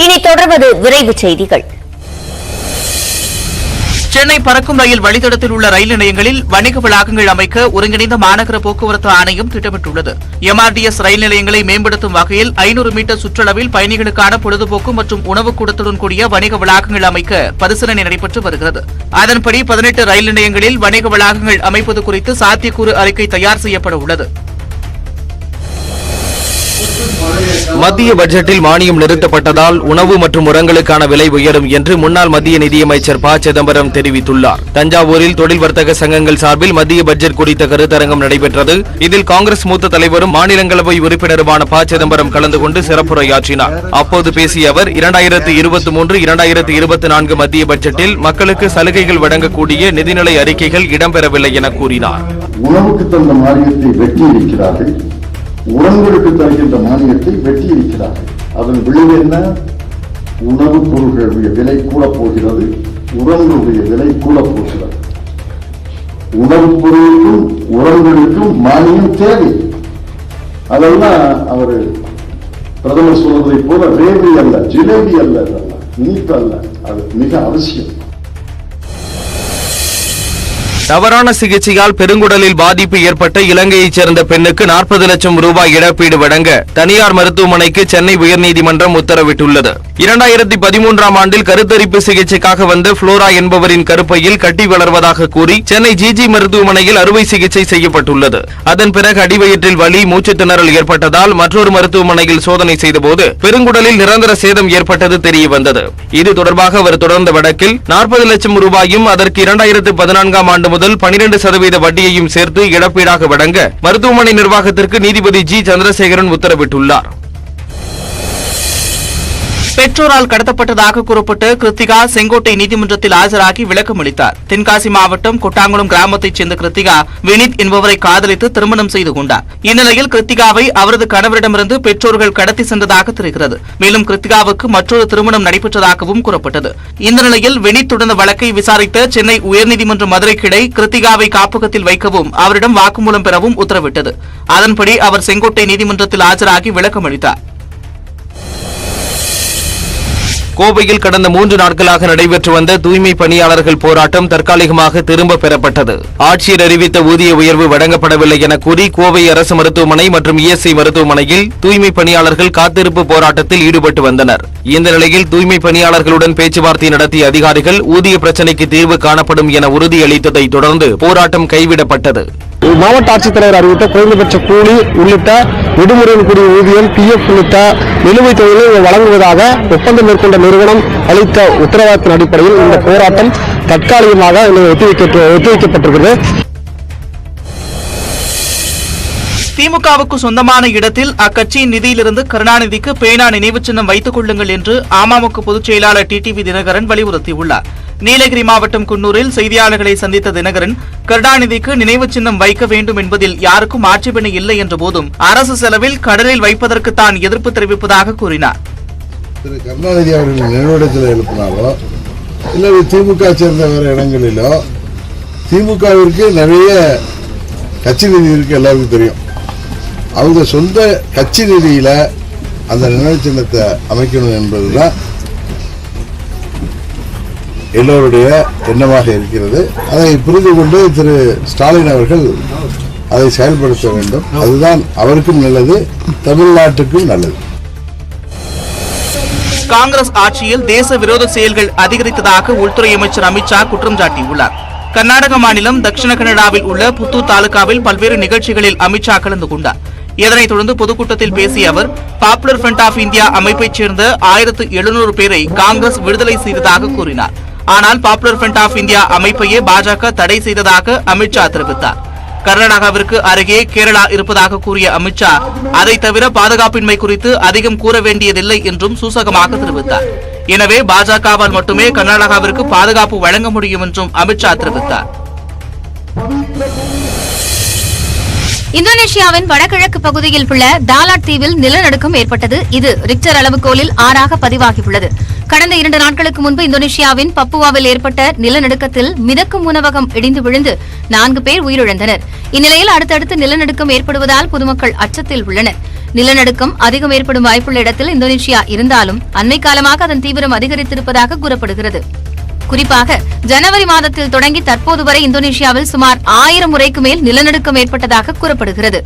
இனி தொடர்வது விரைவுச் செய்திகள். சென்னை பறக்கும் ரயில் வழித்தடத்தில் உள்ள ரயில் நிலையங்களில் வணிக வளாகங்கள் அமைக்க ஒருங்கிணைந்த மாநகர போக்குவரத்து ஆணையம் திட்டமிட்டுள்ளது. MRTS ரயில் நிலையங்களை மேம்படுத்தும் வகையில் 500 மீட்டர் சுற்றளவில் பயணிகளுக்கான பொழுதுபோக்கு மற்றும் உணவுக் கூடத்துடன் கூடிய வணிக வளாகங்கள் அமைக்க பரிசீலனை நடைபெற்று வருகிறது. அதன்படி 18 ரயில் நிலையங்களில் வணிக வளாகங்கள் அமைப்பது குறித்து சாத்தியக்கூறு அறிக்கை தயார் செய்யப்பட உள்ளது. மத்திய பட்ஜெட்டில் மானியம் நிறுத்தப்பட்டதால் உணவு மற்றும் உரங்களுக்கான விலை உயரும் என்று முன்னாள் மத்திய நிதியமைச்சர் ப. சிதம்பரம் தெரிவித்துள்ளார். தஞ்சாவூரில் தொழில் வர்த்தக சங்கங்கள் சார்பில் மத்திய பட்ஜெட் குறித்த கருத்தரங்கம் நடைபெற்றது. இதில் காங்கிரஸ் மூத்த தலைவரும் மாநிலங்களவை உறுப்பினருமான ப. சிதம்பரம் கலந்து கொண்டு சிறப்புரையாற்றினார். அப்போது பேசிய அவர் 2023-2024 மத்திய பட்ஜெட்டில் மக்களுக்கு சலுகைகள் வழங்கக்கூடிய நிதிநிலை அறிக்கைகள் இடம்பெறவில்லை என கூறினார். உணவுக்கு தந்த மானியத்தை வெட்டியிருக்கிறார்கள், உரங்களுக்கு தருகின்ற மானியத்தை வெட்டியிருக்கிறார்கள். அதன் விளைவு என்ன? உணவுப் பொருட்களுடைய விலை கூட போகிறது, உரங்களுடைய விலை கூட போகிறது. உணவுப் பொருளுக்கும் உரங்களுக்கும் மானியம் தேவை. அதெல்லாம் அவர் பிரதமர் சொல்வதை போல ரேவி அல்ல, ஜிலேபி அல்ல, இனிப்பு அல்ல, அது மிக அவசியம். தவறான சிகிச்சையால் பெருங்குடலில் பாதிப்பு ஏற்பட்ட இலங்கையைச் சேர்ந்த பெண்ணுக்கு 40 லட்சம் ரூபாய் இழப்பீடு வழங்க தனியார் மருத்துவமனைக்கு சென்னை உயர்நீதிமன்றம் உத்தரவிட்டுள்ளது. 2013ஆம் ஆண்டில் கருத்தரிப்பு சிகிச்சைக்காக வந்த புளோரா என்பவரின் கருப்பையில் கட்டி வளர்வதாக கூறி சென்னை ஜிஜி மருத்துவமனையில் அறுவை சிகிச்சை செய்யப்பட்டுள்ளது. அதன் பிறகு அடிவயிற்றில் வலி, மூச்சுத் திணறல் ஏற்பட்டதால் மற்றொரு மருத்துவமனையில் சோதனை செய்தபோது பெருங்குடலில் நிரந்தர சேதம் ஏற்பட்டது தெரியவந்தது. இது தொடர்பாக அவர் தொடர்ந்த வழக்கில் 40 லட்சம் ரூபாயும் அதற்கு 2014ஆம் ஆண்டு முதல் 12% வட்டியையும் சேர்த்து இழப்பீடாக வழங்க மருத்துவமனை நிர்வாகத்திற்கு நீதிபதி ஜி. சந்திரசேகரன் உத்தரவிட்டுள்ளார். பெற்றோரால் கடத்தப்பட்டதாக கூறப்பட்டு கிருத்திகா செங்கோட்டை நீதிமன்றத்தில் ஆஜராகி விளக்கம் அளித்தார். தென்காசி மாவட்டம் கொட்டாங்குளம் கிராமத்தைச் சேர்ந்த கிருத்திகா வினித் என்பவரை காதலித்து திருமணம் செய்து கொண்டார். இந்நிலையில் கிருத்திகாவை அவரது கணவரிடமிருந்து பெற்றோர்கள் கடத்தி சென்றதாக தெரிகிறது. மேலும் கிருத்திகாவுக்கு மற்றொரு திருமணம் நடைபெற்றதாகவும் கூறப்பட்டது. இந்த நிலையில் வினித் தொடர்ந்த வழக்கை விசாரித்த சென்னை உயர்நீதிமன்ற மதுரை கிளை கிருத்திகாவை காப்பகத்தில் வைக்கவும் அவரிடம் வாக்குமூலம் பெறவும் உத்தரவிட்டது. அதன்படி அவர் செங்கோட்டை நீதிமன்றத்தில் ஆஜராகி விளக்கம் அளித்தார். கோவையில் கடந்த 3 நாட்களாக நடைபெற்று வந்த தூய்மை பணியாளர்கள் போராட்டம் தற்காலிகமாக திரும்ப பெறப்பட்டது. ஆட்சியர் அறிவித்த ஊதிய உயர்வு வழங்கப்படவில்லை என கூறி கோவை அரசு மருத்துவமனை மற்றும் ESI மருத்துவமனையில் தூய்மை பணியாளர்கள் காத்திருப்பு போராட்டத்தில் ஈடுபட்டு வந்தனர். இந்த நிலையில் தூய்மை பணியாளர்களுடன் பேச்சுவார்த்தை நடத்திய அதிகாரிகள் ஊதிய பிரச்சினைக்கு தீர்வு காணப்படும் என உறுதியளித்ததை தொடர்ந்து போராட்டம் கைவிடப்பட்டது. மாவட்ட ஆட்சித்தலைவர் அறிவித்த குறைந்தபட்ச கூலி உள்ளிட்ட விடுமுறையின் கூடிய ஊதியம், PF உள்ளிட்ட நிலுவைத் தொகைகளை வழங்குவதாக ஒப்பந்தம் மேற்கொண்ட நிறுவனம் அளித்த உத்தரவாதத்தின் அடிப்படையில் இந்த போராட்டம் தற்காலிகமாக ஒத்திவைக்கப்பட்டிருக்கிறது. திமுகவுக்கு சொந்தமான இடத்தில் அக்கட்சியின் நிதியிலிருந்து கருணாநிதிக்கு பேனா நினைவு சின்னம் வைத்துக் கொள்ளுங்கள் என்று அமமுக பொதுச் செயலாளர் டிடிவி தினகரன் வலியுறுத்தியுள்ளார். நீலகிரி மாவட்டம் குன்னூரில் செய்தியாளர்களை சந்தித்த தினகரன் கருணாநிதிக்கு நினைவு சின்னம் வைக்க வேண்டும் என்பதில் யாருக்கும் ஆட்சேபனை இல்லை என்ற போதும் அரசு செலவில் கடலில் வைப்பதற்கு தான் எதிர்ப்பு தெரிவிப்பதாக கூறினார். திரு கருணாநிதி அவர்கள் நினைவிடத்தில் எழுப்பினாலோ இல்லை திமுக சேர்ந்த வேறு இடங்களிலோ திமுகவிற்கு நிறைய கட்சி நிதி இருக்கு, எல்லாருக்கும் தெரியும். அவங்க சொந்த கட்சி நிதியில அந்த நினைவு சின்னத்தை அமைக்கணும் என்பதுதான் எல்லோருடைய எண்ணமாக இருக்கிறது. அதை புரிந்து கொண்டு திரு ஸ்டாலின் அவர்கள் அதை செயல்படுத்த வேண்டும். அதுதான் அவருக்கும் நல்லது, தமிழ்நாட்டுக்கும் நல்லது. காங்கிரஸ் ஆட்சியில் தேச விரோத செயல்கள் அதிகரித்ததாக உள்துறை அமைச்சர் அமித்ஷா குற்றம் சாட்டியுள்ளார். கர்நாடக மாநிலம் தட்சிண கன்னடாவில் உள்ள புத்தூர் தாலுகாவில் பல்வேறு நிகழ்ச்சிகளில் அமித்ஷா கலந்து கொண்டார். இதனைத் தொடர்ந்து பொதுக்கூட்டத்தில் பேசிய அவர் பாப்புலர் ஃப்ரண்ட் ஆஃப் இந்தியா அமைப்பைச் சேர்ந்த 1700 பேரை காங்கிரஸ் விடுதலை செய்ததாக கூறினார். ஆனால் பாப்புலர் ஃப்ரண்ட் ஆஃப் இந்தியா அமைப்பையே பாஜக தடை செய்ததாக அமித்ஷா தெரிவித்தார். கர்நாடகாவிற்கு அருகே கேரளா இருப்பதாக கூறிய அமித்ஷா அதை தவிர பாதுகாப்பின்மை குறித்து அதிகம் கூற வேண்டியதில்லை என்றும் சூசகமாக தெரிவித்தார். எனவே பாஜகவால் மட்டுமே கர்நாடகாவிற்கு பாதுகாப்பு வழங்க முடியும் என்றும் அமித்ஷா தெரிவித்தார். இந்தோனேஷியாவின் வடகிழக்கு பகுதியில் உள்ள தாலாட் தீவில் நிலநடுக்கம் ஏற்பட்டது. இது ரிக்டர் அளவுகோலில் 6ஆக பதிவாகியுள்ளது. கடந்த 2 நாட்களுக்கு முன்பு இந்தோனேஷியாவின் பப்புவாவில் ஏற்பட்ட நிலநடுக்கத்தில் மிதக்கும் உணவகம் இடிந்து விழுந்து 4 பேர் உயிரிழந்தனர். இந்நிலையில் அடுத்தடுத்து நிலநடுக்கம் ஏற்படுவதால் பொதுமக்கள் அச்சத்தில் உள்ளனர். நிலநடுக்கம் அதிகம் ஏற்படும் வாய்ப்புள்ள இடத்தில் இந்தோனேஷியா இருந்தாலும் அண்மை காலமாக அதன் தீவிரம் அதிகரித்திருப்பதாக கூறப்படுகிறது. குறிப்பாக ஜனவரி மாதத்தில் தொடங்கி தற்போது வரை இந்தோனேஷியாவில் சுமார் 1000 முறைக்கு மேல் நிலநடுக்கம் ஏற்பட்டதாக கூறப்படுகிறது.